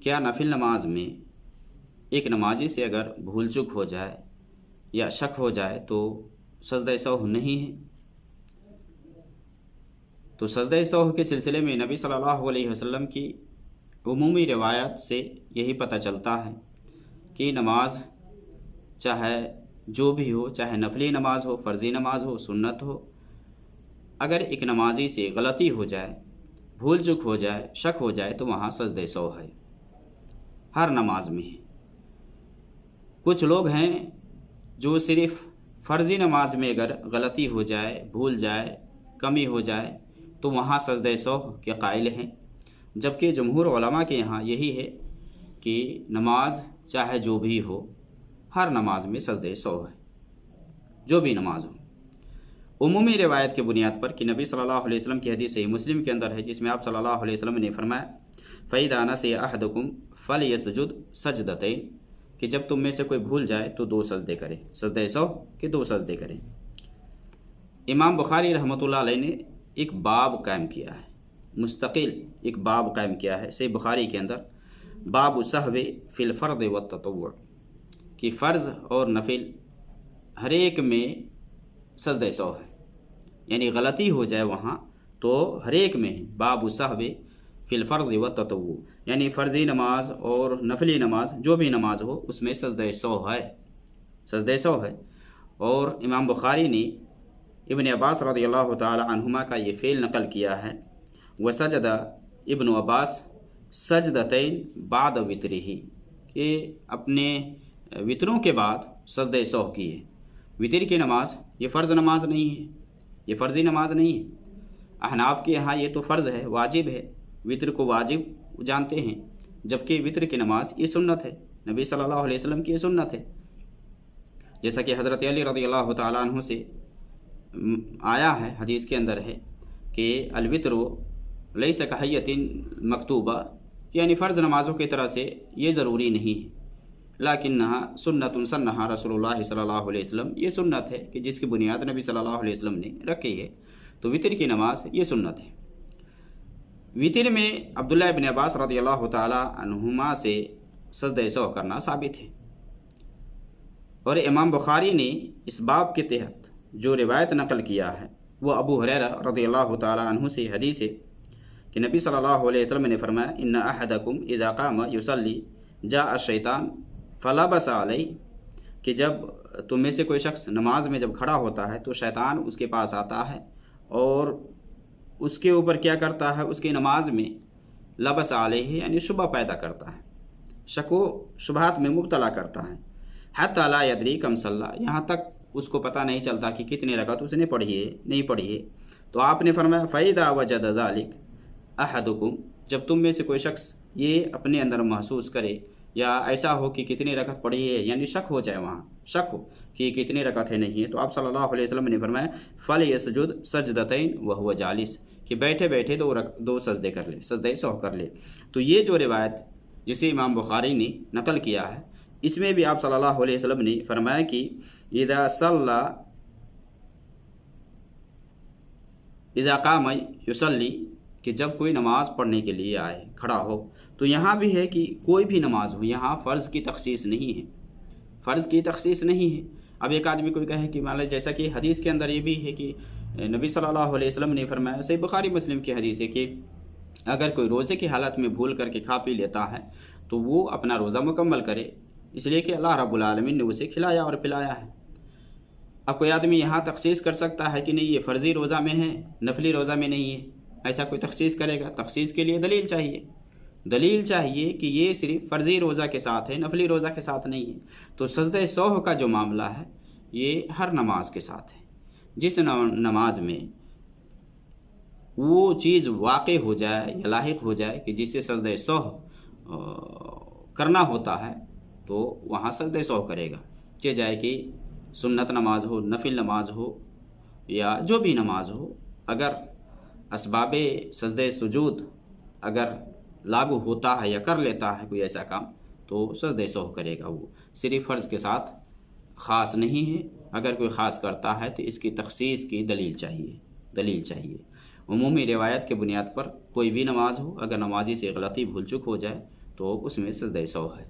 کیا نفل نماز میں ایک نمازی سے اگر بھول چک ہو جائے یا شک ہو جائے تو سجدہ سہو نہیں ہے؟ تو سجدہ سہو کے سلسلے میں نبی صلی اللہ علیہ وسلم کی عمومی روایات سے یہی پتہ چلتا ہے کہ نماز چاہے جو بھی ہو، چاہے نفلی نماز ہو، فرضی نماز ہو، سنت ہو، اگر ایک نمازی سے غلطی ہو جائے، بھول چک ہو جائے، شک ہو جائے تو وہاں سجدہ سہو ہے، ہر نماز میں ہے۔ کچھ لوگ ہیں جو صرف فرضی نماز میں اگر غلطی ہو جائے، بھول جائے، کمی ہو جائے تو وہاں سجدہ سہو کے قائل ہیں، جبکہ جمہور علماء کے یہاں یہی ہے کہ نماز چاہے جو بھی ہو، ہر نماز میں سجدہ سہو ہے، جو بھی نماز ہو۔ عمومی روایت کی بنیاد پر کہ نبی صلی اللہ علیہ وسلم کی حدیث صحیح مسلم کے اندر ہے، جس میں آپ صلی اللہ علیہ وسلم نے فرمایا فَإِذَا نَسِيَ أَحَدُكُمْ فَلْيَسْجُدْ سَجْدَتَيْنِ، کہ جب تم میں سے کوئی بھول جائے تو 2 سجدے کرے، سجدہ سہو کے 2 سجدے کریں۔ امام بخاری رحمۃ اللہ علیہ نے ایک باب قائم کیا ہے، مستقل ایک باب قائم کیا ہے صحیح بخاری کے اندر، باب السہو فی الفرض والتطوع، کہ فرض اور نفل ہر ایک میں سجدہ سہو ہے، یعنی غلطی ہو جائے وہاں تو ہر ایک میں باب السہو فی الفرض والتطوع، یعنی فرضی نماز اور نفلی نماز جو بھی نماز ہو اس میں سجدہ سہو ہے، سجدہ سہو ہے۔ اور امام بخاری نے ابن عباس رضی اللہ تعالی عنہما کا یہ فعل نقل کیا ہے، وسجد ابن عباس سجدتین بعد وترہ، کہ اپنے وطروں کے بعد سجدہ سہو کیے۔ وطر کی نماز یہ فرض نماز نہیں ہے، یہ فرضی نماز نہیں ہے، احناف کے یہاں یہ تو فرض ہے، واجب ہے، وطر کو واجب جانتے ہیں، جبکہ وطر کی نماز یہ سنت ہے، نبی صلی اللہ علیہ وسلم کی یہ سنت ہے، جیسا کہ حضرت علی رضی اللہ تعالیٰ عنہ سے آیا ہے، حدیث کے اندر ہے کہ الوطر لیس کحیۃ مکتوبہ، یعنی فرض نمازوں کی طرح سے یہ ضروری نہیں ہے، لیکنہا سنت سنہا رسول اللہ صلی اللہ علیہ وسلم، یہ سنت ہے کہ جس کی بنیاد نبی صلی اللہ علیہ وسلم نے رکھی ہے، تو وطر کی نماز یہ سنت ہے۔ وطر میں عبداللہ ابن عباس رضی اللہ تعالی عنہما سے سجدہ سہو کرنا ثابت ہے۔ اور امام بخاری نے اس باب کے تحت جو روایت نقل کیا ہے وہ ابو ہریرہ رضی اللہ تعالی عنہ سے حدیث ہے کہ نبی صلی اللہ علیہ وسلم نے فرمایا ان احدکم اذا قام یصلی جاء الشیطان فلبس علیہ، کہ جب تم میں سے کوئی شخص نماز میں جب کھڑا ہوتا ہے تو شیطان اس کے پاس آتا ہے اور اس کے اوپر کیا کرتا ہے، اس کی نماز میں لبس علیہ یعنی شبہ پیدا کرتا ہے، شک و شبہات میں مبتلا کرتا ہے، حتی لا یدری کم صلی، یہاں تک اس کو پتہ نہیں چلتا کہ کتنی رکعت اس نے پڑھی ہے نہیں پڑھی ہے۔ تو آپ نے فرمایا فَإِذَا وَجَدَ ذَلِكَ أَحَدُكُمْ، جب تم میں سے کوئی شخص یہ اپنے اندر محسوس کرے یا ایسا ہو کہ کتنی رکعت پڑھی ہے، یعنی شک ہو جائے، وہاں شک ہو کہ کتنی رکعت ہے نہیں ہے، تو آپ صلی اللہ علیہ وسلم نے فرمایا فَلْيَسْجُدْ سَجْدَتَيْنِ وَهُوَ جالس، کہ بیٹھے بیٹھے 2 سجدے کر لے، سجدہ سہو کر لے۔ تو یہ جو روایت جسے امام بخاری نے نقل کیا ہے، اس میں بھی آپ صلی اللہ علیہ وسلم نے فرمایا کہ اذا صلی اذا قام یصلی، کہ جب کوئی نماز پڑھنے کے لیے آئے، کھڑا ہو، تو یہاں بھی ہے کہ کوئی بھی نماز ہو، یہاں فرض کی تخصیص نہیں ہے، فرض کی تخصیص نہیں ہے۔ اب ایک آدمی کوئی کہے کہ مان لیں جیسا کہ حدیث کے اندر یہ بھی ہے کہ نبی صلی اللہ علیہ وسلم نے فرمایا، صحیح بخاری مسلم کی حدیث ہے کہ اگر کوئی روزے کی حالت میں بھول کر کے کھا پی لیتا ہے تو وہ اپنا روزہ مکمل کرے، اس لیے کہ اللہ رب العالمین نے اسے کھلایا اور پلایا ہے۔ اب کوئی آدمی یہاں تخصیص کر سکتا ہے کہ نہیں یہ فرضی روزہ میں ہے، نفلی روزہ میں نہیں ہے، ایسا کوئی تخصیص کرے گا؟ تخصیص کے لیے دلیل چاہیے، دلیل چاہیے کہ یہ صرف فرضی روزہ کے ساتھ ہے، نفلی روزہ کے ساتھ نہیں ہے۔ تو سجدہ سہو کا جو معاملہ ہے یہ ہر نماز کے ساتھ ہے، جس نماز میں وہ چیز واقع ہو جائے یا لاحق ہو جائے کہ جس سے سجدہ سہو کرنا ہوتا ہے تو وہاں سجدہ سہو کرے گا، چاہے کہ سنت نماز ہو، نفل نماز ہو یا جو بھی نماز ہو، اگر اسباب سجدہ سجود اگر لاگو ہوتا ہے یا کر لیتا ہے کوئی ایسا کام تو سجدہ سہو کرے گا، وہ صرف فرض کے ساتھ خاص نہیں ہے۔ اگر کوئی خاص کرتا ہے تو اس کی تخصیص کی دلیل چاہیے۔ عمومی روایت کے بنیاد پر کوئی بھی نماز ہو، اگر نمازی سے غلطی بھول چک ہو جائے تو اس میں سجدہ سہو ہے۔